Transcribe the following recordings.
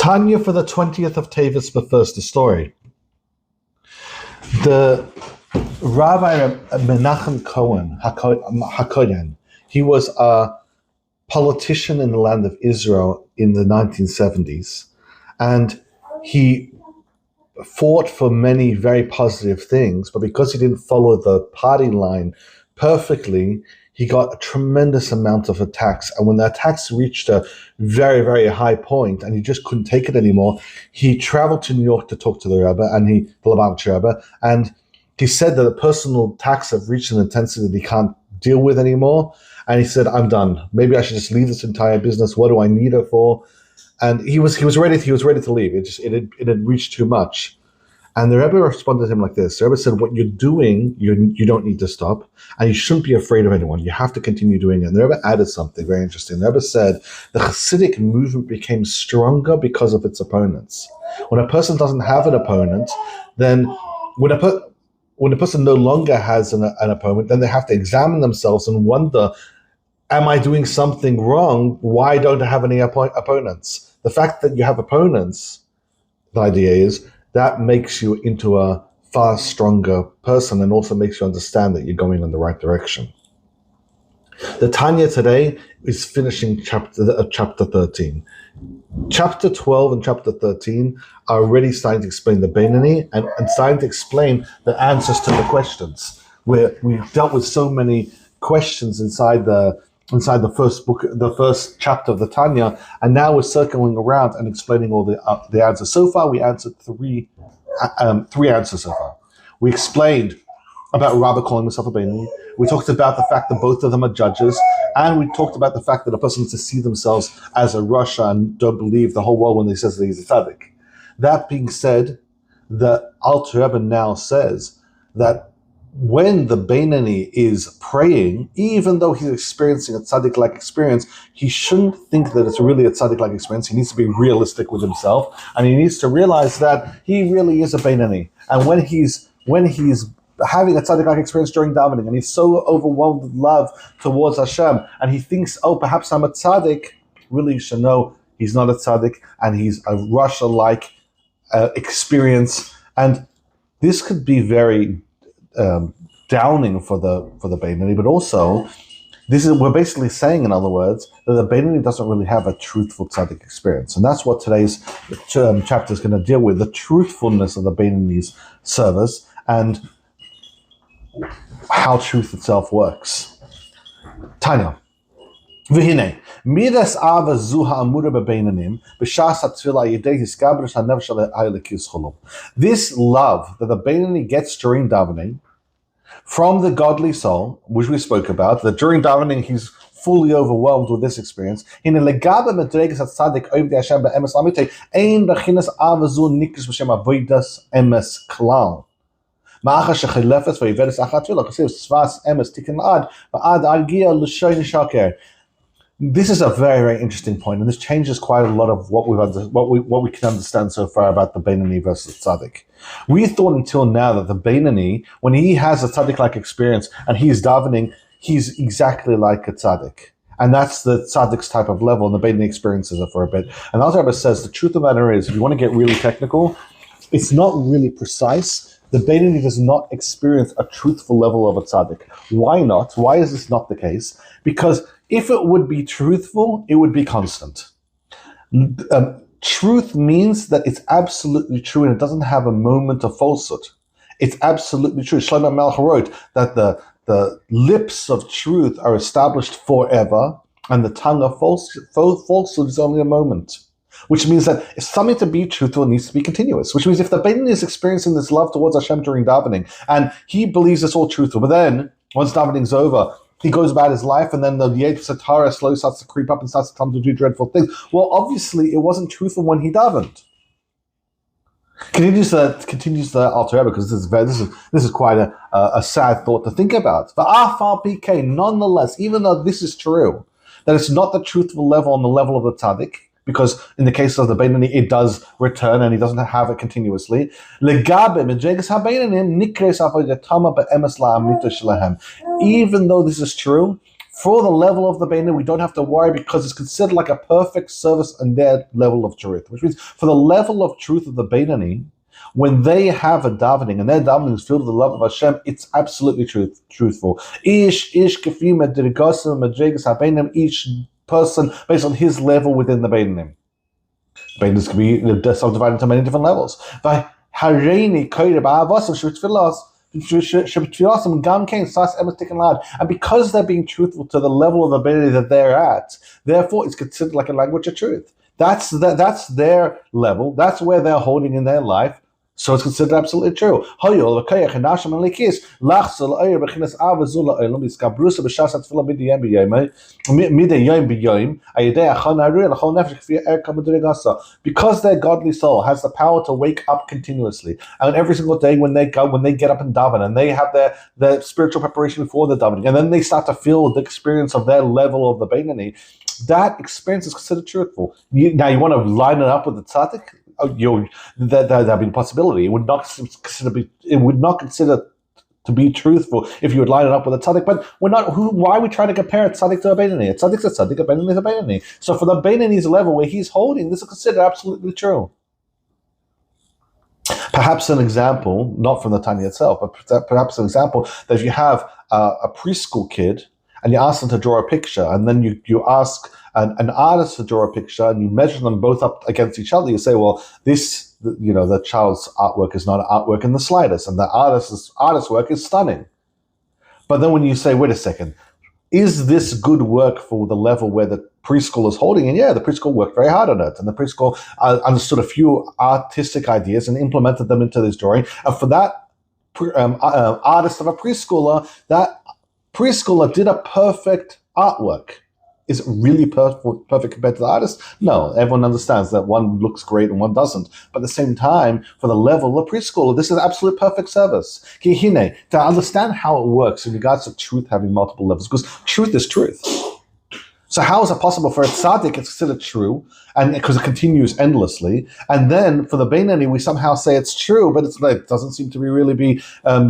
Tanya for the 20th of Teves prefers the story. The Rabbi Menachem HaKohen, he was a politician in the land of Israel in the 1970s, and he fought for many very positive things, but because he didn't follow the party line perfectly, he got a tremendous amount of attacks. And when the attacks reached a very, very high point and he just couldn't take it anymore, he traveled to New York to talk to the Rebbe, the Lubavitcher Rebbe, and he said that the personal attacks have reached an intensity that he can't deal with anymore. And he said, I'm done. Maybe I should just leave this entire business. What do I need it for? And he was ready to leave. It had reached too much. And the Rebbe responded to him like this. The Rebbe said, what you're doing, you don't need to stop, and you shouldn't be afraid of anyone. You have to continue doing it. And the Rebbe added something very interesting. The Rebbe said, the Hasidic movement became stronger because of its opponents. When a person doesn't have an opponent, then when a person no longer has an opponent, then they have to examine themselves and wonder, am I doing something wrong? Why don't I have any opponents? The fact that you have opponents, the idea is, that makes you into a far stronger person and also makes you understand that you're going in the right direction. The Tanya today is finishing chapter 13. Chapter 12 and chapter 13 are already starting to explain the Beinani and starting to explain the answers to the questions. Where we've dealt with so many questions inside the first book, the first chapter of the Tanya, and now we're circling around and explaining all the answers. So far, we answered three answers so far. We explained about Rabbi calling himself a Beinani. We talked about the fact that both of them are judges, and we talked about the fact that a person needs to see themselves as a Rasha and don't believe the whole world when they says that he's a tzaddik. That being said, the Alter Rebbe now says that when the Beinani is praying, even though he's experiencing a tzaddik-like experience, he shouldn't think that it's really a tzaddik-like experience. He needs to be realistic with himself, and he needs to realize that he really is a Beinani. And when he's having a tzaddik-like experience during davening, and he's so overwhelmed with love towards Hashem, and he thinks, oh, perhaps I'm a tzaddik, really you should know he's not a tzaddik, and he's a Rasha-like experience. And this could be very downing for the Beinani, but also we're basically saying, in other words, that the Beinani doesn't really have a truthful tzaddik experience, and that's what today's chapter is going to deal with: the truthfulness of the Beinani's service and how truth itself works. Tanya. V'hinei, midas ava zu ha'amura b'beinanim b'shas ha'tfilah yidei hiskabrish ha'nefesh ha'elokis cholom. This love that the Beinani gets during davening from the godly soul, which we spoke about, that during davening he's fully overwhelmed with this experience. In a legabe medregas hatzadik ovdei Hashem be'emes lamite ein bechinas ava zu nikris b'shem avodas emes klal. Ma'acha shechelefes v'yivedes achat tfilah k'sev svas emes tikin ad v'ad argia l'shoyn shaker. This is a very, very interesting point, and this changes quite a lot of what we can understand so far about the Beinani versus tzaddik. We thought until now that the Beinani, when he has a tzaddik-like experience and he's davening, he's exactly like a tzaddik. And that's the tzaddik's type of level, and the Beinani experiences it for a bit. And the Alter Rebbe says the truth of the matter is, if you want to get really technical, it's not really precise. The Beinani does not experience a truthful level of a tzaddik. Why not? Why is this not the case? Because if it would be truthful, it would be constant. Truth means that it's absolutely true and it doesn't have a moment of falsehood. It's absolutely true. Shlomo Melech wrote that the lips of truth are established forever and the tongue of falsehood is only a moment. Which means that if something to be truthful, it needs to be continuous. Which means if the Beinani is experiencing this love towards Hashem during davening and he believes it's all truthful, but then once davening's over, he goes about his life, and then the Yetzer Hara slowly starts to creep up and starts to tell him to do dreadful things. Well, obviously, it wasn't truthful when he davened. Continues the Alter Rebbe, because this is quite a sad thought to think about. V'afal PK, nonetheless, even though this is true, that it's not the truthful level on the level of the tzaddik, because in the case of the Beinani, it does return and he doesn't have it continuously. Even though this is true, For the level of the Beinoni, we don't have to worry because it's considered like a perfect service in their level of truth. Which means for the level of truth of the Beinoni, when they have a davening and their davening is filled with the love of Hashem, it's absolutely truthful. Each person based on his level within the Beinonim. Beinonim can be subdivided into many different levels. And because they're being truthful to the level of ability that they're at, therefore it's considered like a language of truth. That's their level. That's where they're holding in their life. So it's considered absolutely true. Because their godly soul has the power to wake up continuously, and every single day when they get up and daven, and they have their spiritual preparation before the davening, and then they start to feel the experience of their level of the Beinoni, that experience is considered truthful. Now you want to line it up with the tzaddik? That'd be a possibility. It would not consider to be truthful if you would line it up with a tzaddik. But we're not. Why are we trying to compare a tzaddik to a Beinoni? A tzaddik is a tzaddik. A Beinoni is a Beinoni. So for the Beinoni's level where he's holding, this is considered absolutely true. Perhaps an example, not from the Tanya itself, but perhaps an example that if you have a preschool kid and you ask them to draw a picture, and then you ask an artist to draw a picture, and you measure them both up against each other, you say, well, the child's artwork is not artwork in the slightest, and the artist's work is stunning. But then when you say, wait a second, is this good work for the level where the preschool is holding? And yeah, the preschool worked very hard on it, and the preschool understood a few artistic ideas and implemented them into this drawing. And for that artist of a preschooler, that preschooler did a perfect artwork. Is it really perfect compared to the artist? No, everyone understands that one looks great and one doesn't. But at the same time, for the level of preschooler, this is absolute perfect service. To understand how it works in regards to truth having multiple levels, because truth is truth. So how is it possible for a tzaddik it's considered true, and because it continues endlessly, and then for the Beinoni we somehow say it's true, but it doesn't seem to really be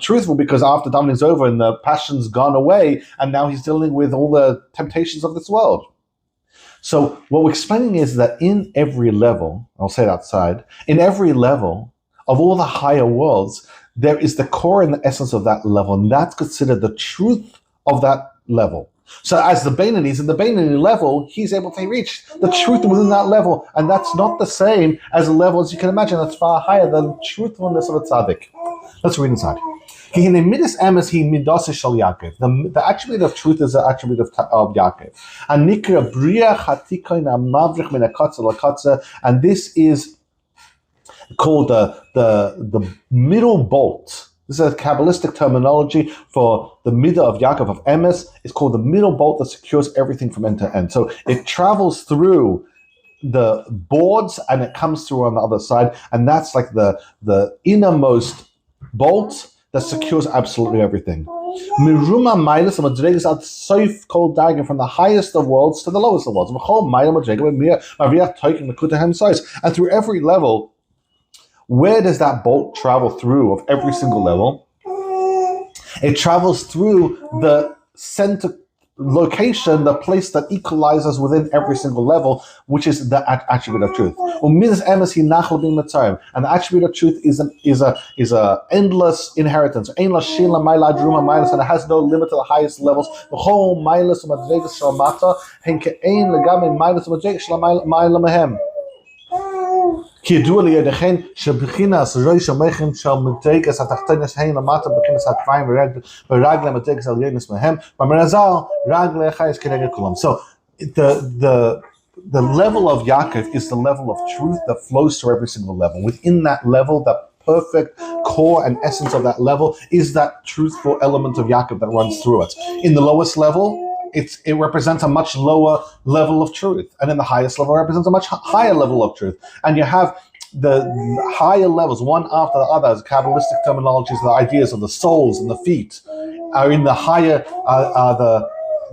truthful, because after davening's over and the passion's gone away, and now he's dealing with all the temptations of this world. So what we're explaining is that in every level, I'll say it outside, in every level of all the higher worlds, there is the core and the essence of that level, and that's considered the truth of that level. So as the Beinoni is in the Beinoni level, he's able to reach the truth within that level. And that's not the same as a level, as you can imagine, that's far higher than the truthfulness of a tzaddik. Let's read inside. The attribute of truth is the attribute of Yaakov. And this is called the middle bolt. This is a Kabbalistic terminology for the middle of Yaakov of Emes. It's called the middle bolt that secures everything from end to end. So it travels through the boards and it comes through on the other side, and that's like the innermost bolt that secures absolutely everything. Miruma Milas and Madregas at Soif Kol Dagon, from the highest of worlds to the lowest of worlds. And through every level, where does that bolt travel through of every single level? It travels through the center location, the place that equalizes within every single level, which is the attribute of truth. And the attribute of truth is a endless inheritance. And it has no limit to the highest levels. כי ידוע לידיכם שבחינס ראש המכם של מדרגס התחתונס הן למטה בחינס הכפיים ורגלי מדרגס העליונס מהם במרזל רגלי חייס כנגד כולם. So the level of Yaakov is the level of truth that flows through every single level. Within that level, that perfect core and essence of that level is that truthful element of Yaakov that runs through it. In the lowest level, it represents a much lower level of truth, and in the highest level, it represents a much higher level of truth. And you have the higher levels, one after the other, as Kabbalistic terminologies, the ideas of the soles and the feet are in the higher,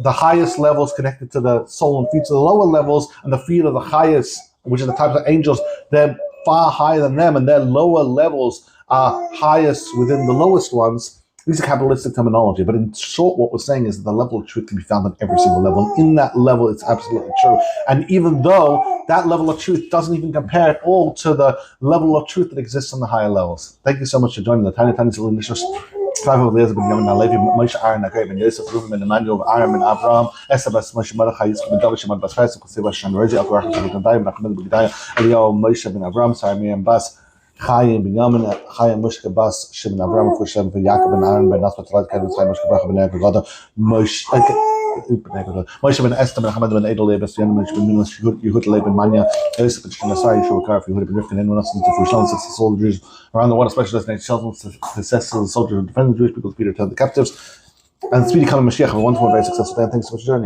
the highest levels connected to the soul and feet. So the lower levels and the feet are the highest, which are the types of angels. They're far higher than them, and their lower levels are highest within the lowest ones. These are Kabbalistic terminology, but in short, what we're saying is that the level of truth can be found on every single level. And in that level, it's absolutely true. And even though that level of truth doesn't even compare at all to the level of truth that exists on the higher levels. Thank you so much for joining the Tanya Initials. Five of Elizabeth Ben Yamin Alevi, Moshe Aaron, Agrei Ben Yosef, Reuven Ben Emmanuel, Aaron Ben Abraham, Esther Bas Moshe Mordechai, Yitzchak Ben David, Shemad Bas Chayes, Kosei Bas Shan Rozi, Alko Rachel Ben Gandai, Menachem Ben Gandai, Eliyahu Moshe Ben Abraham, Sarah Miriam Bas, Chaim Ben Yamin, Chaim Moshe Bas, Shimon Abraham, Kushem Ben Yaakov Ben Aaron Ben Nasbat Talat, Kevin Chaim Moshe Bracha Ben Yaakov Gada, Moshe Ben Esther Ben Hamad Ben Edel Lebes, Yan Ben Minus Yehud Leben Manya, Yosef Ben Shemasai, Shuvakar, Yehud Ben Rifkin, anyone else into Fushlan, 60 soldiers around the world, especially designated shelters, successful soldiers who defend the Jewish people, Peter tell the captives, and speedy coming Mashiach. Have a wonderful, very successful day, and thanks so much for joining.